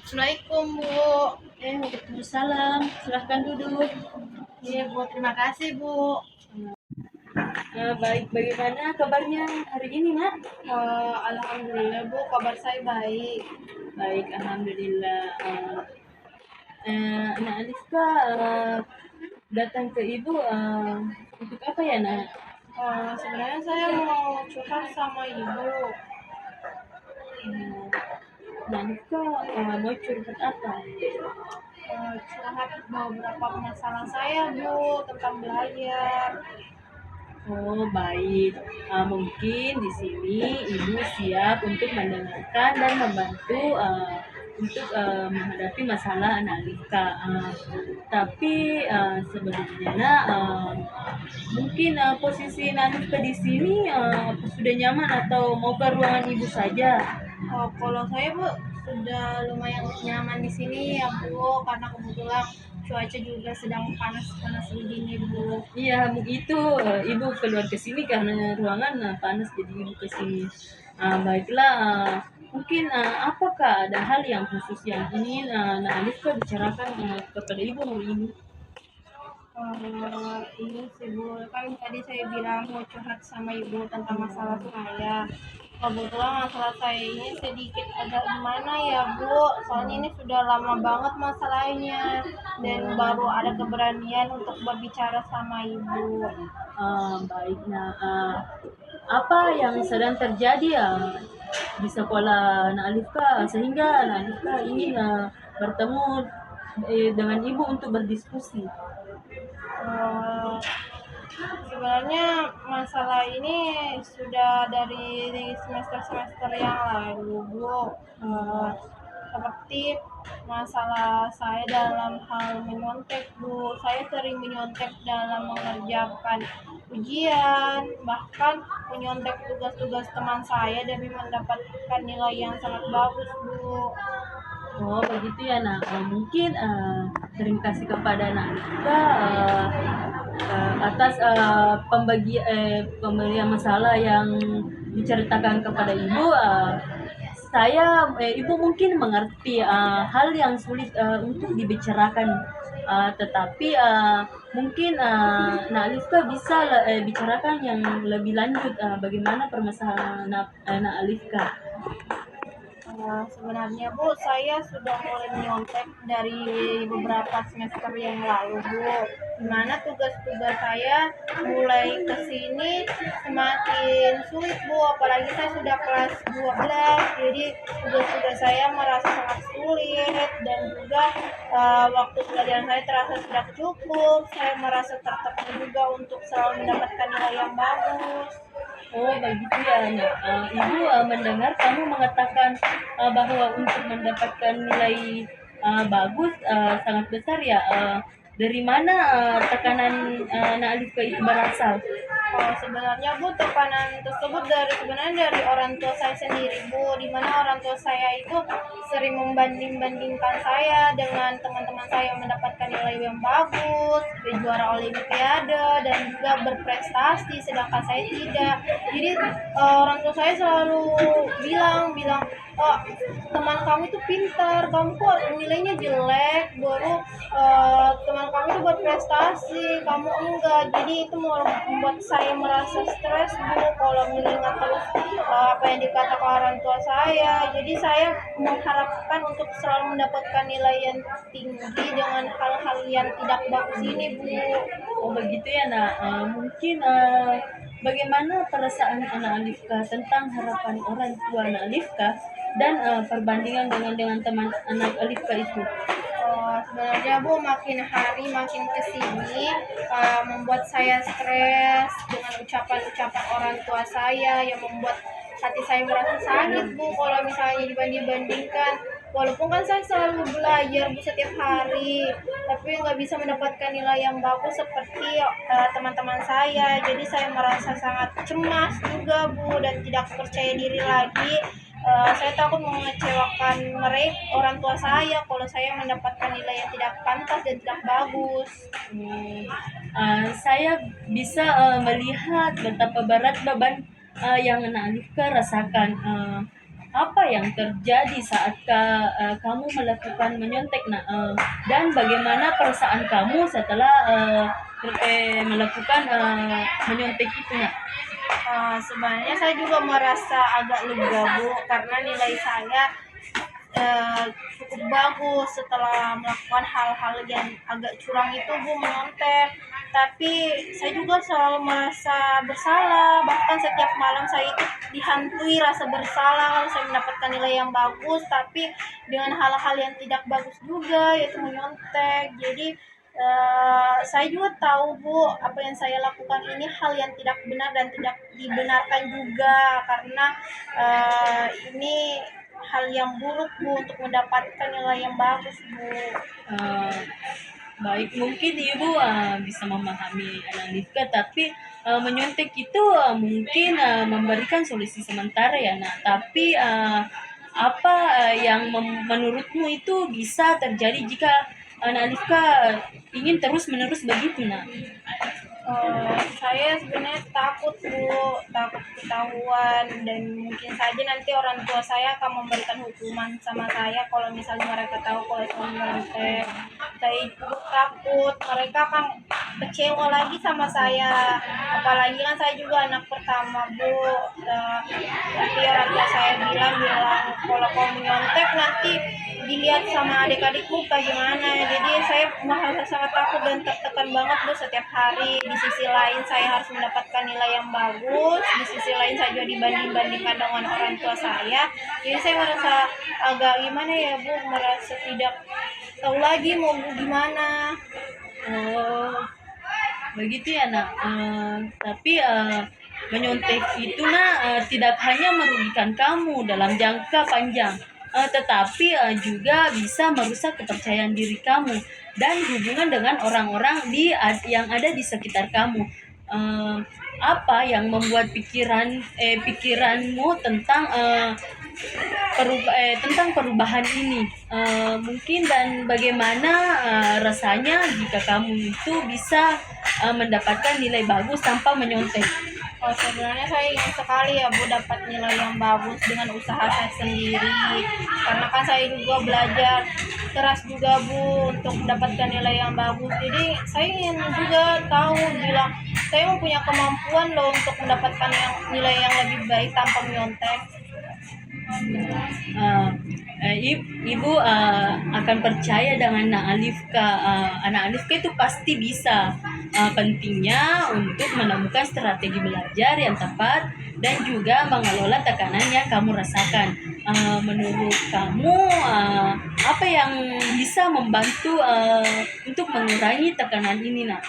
Assalamualaikum Bu. Waalaikumsalam. Silahkan duduk. Iya Bu, terima kasih Bu. Baik, bagaimana kabarnya hari ini, Nak? Alhamdulillah Bu, kabar saya baik. Baik, alhamdulillah. Nak Aliska datang ke Ibu untuk apa ya, Nak? Sebenarnya saya mau curhat sama Ibu. Nak Aliska mau curhat apa? Curhat beberapa masalah saya Bu tentang belajar. Oh, baik. Mungkin di sini Ibu siap untuk mendengarkan dan membantu untuk menghadapi masalah Analika. Tapi sebelumnya, mungkin posisi Analika di sini apa sudah nyaman atau mau ke ruangan Ibu saja? Kalau saya Bu sudah lumayan nyaman di sini ya Bu, karena kebetulan cuaca juga sedang panas-panas begini Bu. Iya, itu Ibu keluar ke sini karena ruangan panas, jadi Ibu ke sini. Baiklah, mungkin apakah ada hal yang khusus yang ingin Aliska bicarakan kepada Ibu hari ini? Ini sih Bu, kan tadi saya bilang mau curhat sama Ibu tentang masalah saya. Kebetulan masalah saya ini sedikit agak gimana ya Bu, soalnya ini sudah lama banget masalahnya dan baru ada keberanian untuk berbicara sama Ibu. Baik, apa yang sedang terjadi ya di sekolah Aliska sehingga Aliska ingin bertemu dengan Ibu untuk berdiskusi? Eh, Sebenarnya masalah ini sudah dari semester-semester yang lalu Bu. Seperti masalah saya dalam hal menyontek Bu, saya sering menyontek dalam mengerjakan ujian, bahkan menyontek tugas-tugas teman saya demi mendapatkan nilai yang sangat bagus Bu. Oh, begitu ya, Nak. Mungkin terima kasih kepada Nak Aliska atas pemberian masalah yang diceritakan kepada Ibu. Ibu mungkin mengerti hal yang sulit untuk dibicarakan, tetapi mungkin Nak Aliska bisa bicarakan yang lebih lanjut bagaimana permasalahan Nak Aliska. Sebenarnya Bu, saya sudah mulai menyontek dari beberapa semester yang lalu Bu, dimana tugas-tugas saya mulai kesini semakin sulit Bu, apalagi saya sudah kelas 12, jadi tugas-tugas saya merasa sangat sulit dan juga waktu pelajaran saya terasa tidak cukup, saya merasa tertekan juga untuk selalu mendapatkan nilai yang bagus. Oh, begitu ya, Nak. Ibu mendengar kamu mengatakan bahwa untuk mendapatkan nilai bagus sangat besar ya. Dari mana tekanan Nak Aliska itu berasal? Sebenarnya Bu, tekanan tersebut sebenarnya dari orang tua saya sendiri Bu, dimana orang tua saya itu sering membanding-bandingkan saya dengan teman-teman saya yang mendapatkan nilai yang bagus, juara olimpiade dan juga berprestasi, sedangkan saya tidak. Jadi orang tua saya selalu bilang oh, teman kamu itu pintar, kamu kok nilainya jelek, baru teman kamu itu berprestasi, kamu enggak. Jadi itu membuat saya merasa stres Bu kalau mendengar terus apa yang dikatakan orang tua saya. Jadi saya mengharapkan untuk selalu mendapatkan nilai yang tinggi dengan hal-hal yang tidak bagus ini Bu. Oh, begitu ya, Nak. Mungkin bagaimana perasaan anak Aliska tentang harapan orang tua anak Aliska dan perbandingan dengan teman anak Aliska itu? Sebenarnya Bu, makin hari makin kesini membuat saya stres dengan ucapan-ucapan orang tua saya yang membuat hati saya merasa sakit Bu kalau misalnya dibanding-bandingkan. Walaupun kan saya selalu belajar Bu setiap hari, tapi nggak bisa mendapatkan nilai yang bagus seperti teman-teman saya. Jadi saya merasa sangat cemas juga Bu dan tidak percaya diri lagi. Saya takut mengecewakan mereka, orang tua saya, kalau saya mendapatkan nilai yang tidak pantas dan tidak bagus. Saya bisa melihat betapa berat beban yang Nak Alifka rasakan? Apa yang terjadi saat kamu melakukan menyontek, nak? Dan bagaimana perasaan kamu setelah melakukan menyontek itu, nak? Sebenarnya saya juga merasa agak lega Bu, karena nilai saya cukup bagus setelah melakukan hal-hal yang agak curang itu Bu, menyontek. Tapi saya juga selalu merasa bersalah, bahkan setiap malam saya itu dihantui rasa bersalah kalau saya mendapatkan nilai yang bagus tapi dengan hal-hal yang tidak bagus juga, yaitu menyontek. Jadi saya juga tahu Bu, apa yang saya lakukan ini hal yang tidak benar dan tidak dibenarkan juga, karena ini hal yang buruk Bu untuk mendapatkan nilai yang bagus Bu. Uh, Baik, mungkin ibu bisa memahami Alifka, tapi menyontek itu mungkin memberikan solusi sementara ya, nak. Tapi apa yang menurutmu itu bisa terjadi jika Alifka ingin terus menerus begitu, nak? Saya sebenarnya takut Bu, takut ketahuan, dan mungkin saja nanti orang tua saya akan memberikan hukuman sama saya kalau misalnya mereka tahu kalau saya menyontek. Saya juga takut mereka akan kecewa lagi sama saya, apalagi kan saya juga anak pertama Bu. Tapi orang tua saya bilang kalau kau menyontek nanti dilihat sama adik-adikku bagaimana. Jadi saya merasa sangat takut dan tertekan banget Bu setiap hari. Di sisi lain saya harus mendapatkan nilai yang bagus, di sisi lain saya juga dibanding-bandingkan dengan orang tua saya. Jadi saya merasa agak gimana ya Bu, merasa tidak tahu lagi mau gimana. Oh, begitu ya, nak. Tapi menyontek itu, nak, tidak hanya merugikan kamu dalam jangka panjang, tetapi juga bisa merusak kepercayaan diri kamu dan hubungan dengan orang-orang yang ada di sekitar kamu. Apa yang membuat pikiranmu tentang tentang perubahan ini, mungkin, dan bagaimana rasanya jika kamu itu bisa mendapatkan nilai bagus tanpa menyontek? Sebenarnya saya ingin sekali ya Bu dapat nilai yang bagus dengan usaha saya sendiri, karena kan saya juga belajar keras juga Bu untuk mendapatkan nilai yang bagus. Jadi saya ingin juga tahu, bilang saya mempunyai kemampuan loh untuk mendapatkan nilai yang lebih baik tanpa menyontek. Ibu akan percaya dengan Nak Alifka. Anak Alifka itu pasti bisa. Pentingnya untuk menemukan strategi belajar yang tepat dan juga mengelola tekanan yang kamu rasakan. Menurut kamu, apa yang bisa membantu untuk mengurangi tekanan ini, nak?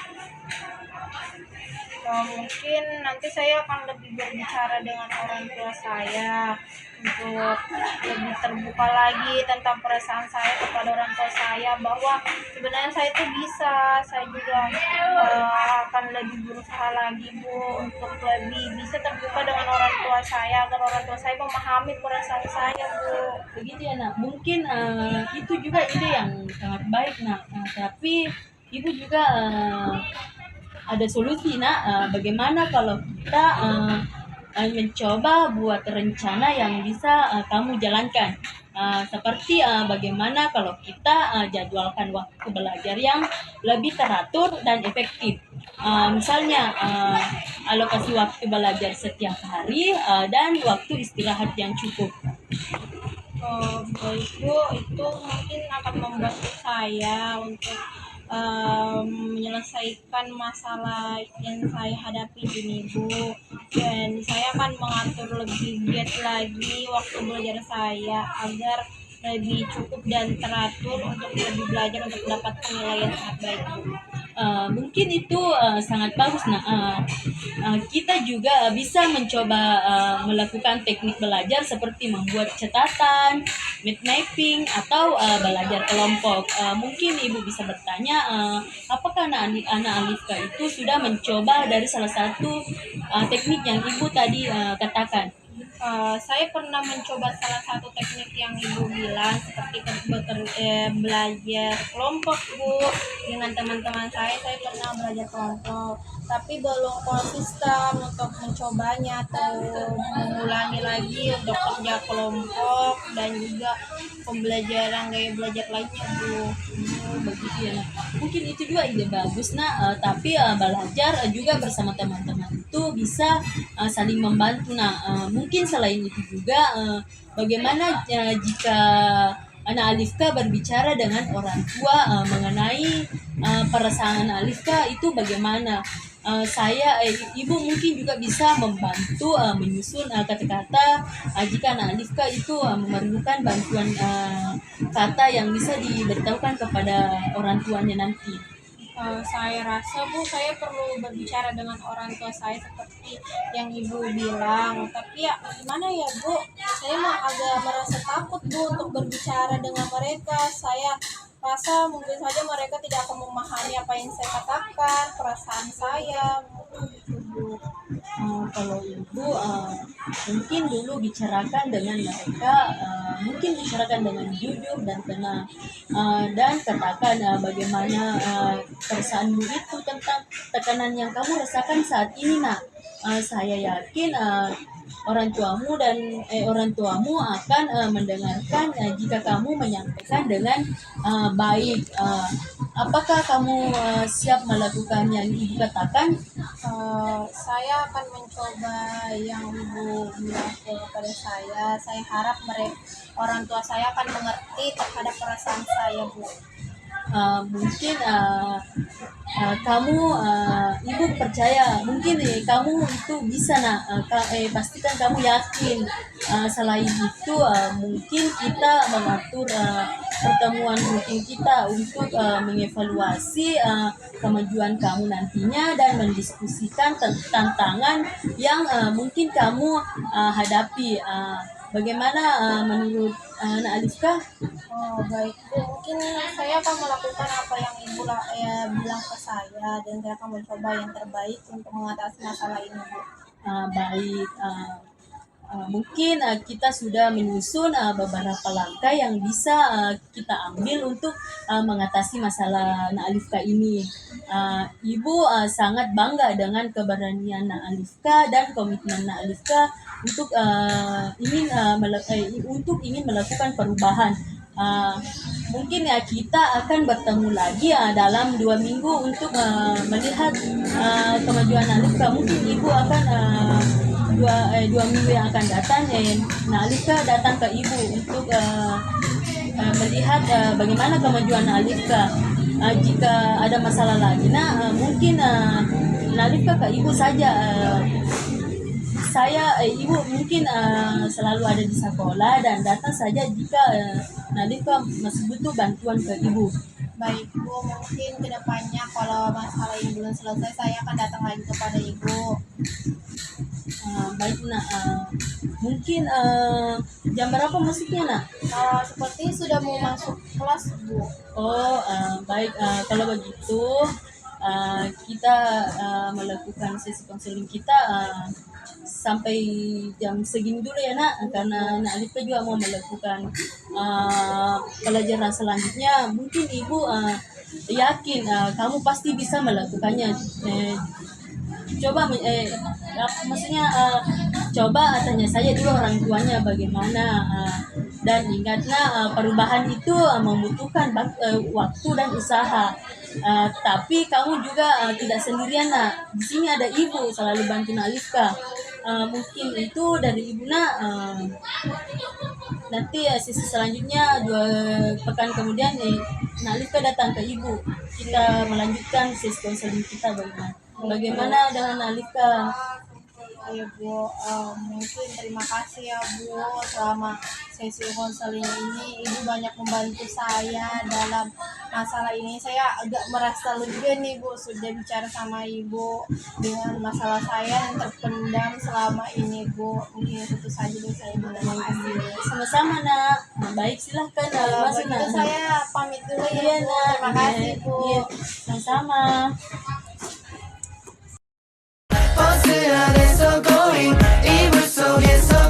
Mungkin nanti saya akan lebih berbicara dengan orang tua saya untuk lebih terbuka lagi tentang perasaan saya kepada orang tua saya, bahwa sebenarnya saya itu bisa. Saya juga akan lebih berusaha lagi Bu untuk lebih bisa terbuka dengan orang tua saya, agar orang tua saya memahami perasaan saya Bu. Begitu ya, nak. Mungkin itu juga ide yang sangat baik, nak. Tapi ibu juga ada solusi, nak. Bagaimana kalau kita mencoba buat rencana yang bisa kamu jalankan, seperti bagaimana kalau kita jadwalkan waktu belajar yang lebih teratur dan efektif. Misalnya alokasi waktu belajar setiap hari dan waktu istirahat yang cukup. Baik Bu, itu mungkin akan membantu saya untuk menyelesaikan masalah yang saya hadapi ini Bu, dan saya akan mengatur lebih giat lagi waktu belajar saya agar lebih cukup dan teratur untuk lebih belajar untuk mendapatkan nilai yang sangat baik Bu. Mungkin itu sangat bagus. Nah, kita juga bisa mencoba melakukan teknik belajar seperti membuat catatan, mind mapping, atau belajar kelompok. Mungkin ibu bisa bertanya, apakah anak Alifka itu sudah mencoba dari salah satu teknik yang ibu tadi katakan? Saya pernah mencoba salah satu teknik yang ibu bilang seperti belajar kelompok bu dengan teman-teman saya pernah belajar kelompok tapi belum konsisten untuk mencobanya atau mengulangi lagi untuk kerja kelompok dan juga pembelajaran gaya belajar lainnya bu. Oh, begitu ya. Nah, mungkin itu juga ide bagus nah, tapi belajar juga bersama teman-teman itu bisa saling membantu. Nah, mungkin selain itu juga bagaimana jika anak Alifka berbicara dengan orang tua mengenai perasaan anak Alifka itu bagaimana? Ibu mungkin juga bisa membantu menyusun kata-kata jika anak Alifka itu memerlukan bantuan kata yang bisa diberitahukan kepada orang tuanya nanti. Saya rasa bu saya perlu berbicara dengan orang tua saya seperti yang ibu bilang tapi ya gimana ya bu saya mah agak merasa takut bu untuk berbicara dengan mereka. Saya rasa mungkin saja mereka tidak akan memahami apa yang saya katakan perasaan saya mungkin gitu bu. Kalau ibu mungkin dulu bicarakan dengan mereka, mungkin bicarakan dengan jujur dan tenang, dan katakan bagaimana perasaanmu itu tentang tekanan yang kamu rasakan saat ini nak. Saya yakin orang tuamu akan mendengarkan jika kamu menyampaikan dengan baik. Apakah kamu siap melakukan yang ibu katakan? Saya akan mencoba yang ibu bilang kepada saya. Saya harap mereka orang tua saya akan mengerti terhadap perasaan saya bu. Mungkin kamu ibu percaya mungkin kamu itu bisa nak pastikan kamu yakin. Selain itu mungkin kita mengatur pertemuan rutin kita untuk mengevaluasi kemajuan kamu nantinya dan mendiskusikan tantangan yang mungkin kamu hadapi. Bagaimana menurut Nak Alifka? Oh baik bu, mungkin saya akan melakukan apa yang ibu bilang ke saya dan saya akan mencoba yang terbaik untuk mengatasi masalah ini bu. Baik, mungkin kita sudah menyusun beberapa langkah yang bisa kita ambil untuk mengatasi masalah Nak Alifka ini. Ibu sangat bangga dengan keberanian Nak Alifka dan komitmen Nak Alifka untuk ingin melakukan perubahan. Mungkin ya kita akan bertemu lagi dalam 2 minggu untuk melihat kemajuan Alifka. Mungkin ibu akan dua minggu yang akan datang Alifka datang ke ibu untuk melihat bagaimana kemajuan Alifka. Jika ada masalah lagi mungkin Alifka ke ibu saja. Ibu mungkin selalu ada di sekolah dan datang saja jika Alifka masih butuh bantuan ke ibu. Baik bu, mungkin kedepannya kalau masalah ini belum selesai saya akan datang lagi kepada ibu. Baik nak, mungkin jam berapa masuknya nak? Seperti sudah mau masuk kelas bu. Oh baik, kalau begitu kita melakukan sesi konseling kita sampai jam segini dulu ya nak, karena Nak Alifka juga mau melakukan pelajaran selanjutnya. Mungkin ibu yakin kamu pasti bisa melakukannya. Maksudnya coba tanya saya dulu orang tuanya bagaimana, dan ingatlah perubahan itu membutuhkan waktu dan usaha. Tapi kamu juga tidak sendirian nak. Di sini ada ibu selalu bantu Alifka. Mungkin itu dari ibu nak. Nanti sesi selanjutnya 2 pekan kemudian Alifka datang ke ibu. Kita melanjutkan sesi konseling kita bagaimana dengan Alifka. Ya bu, mungkin terima kasih ya bu selama sesi konseling ini ibu banyak membantu saya dalam masalah ini. Saya agak merasa lega nih bu sudah bicara sama ibu dengan masalah saya yang terpendam selama ini bu. Mungkin itu saja dari saya bu. Terima kasih. Sama-sama nak. Baik silahkan masuk nak. Saya pamit dulu ya Iya bu. nak. Terima kasih bu. Iya, sama-sama. 버스 안에서 고인 이불 속에서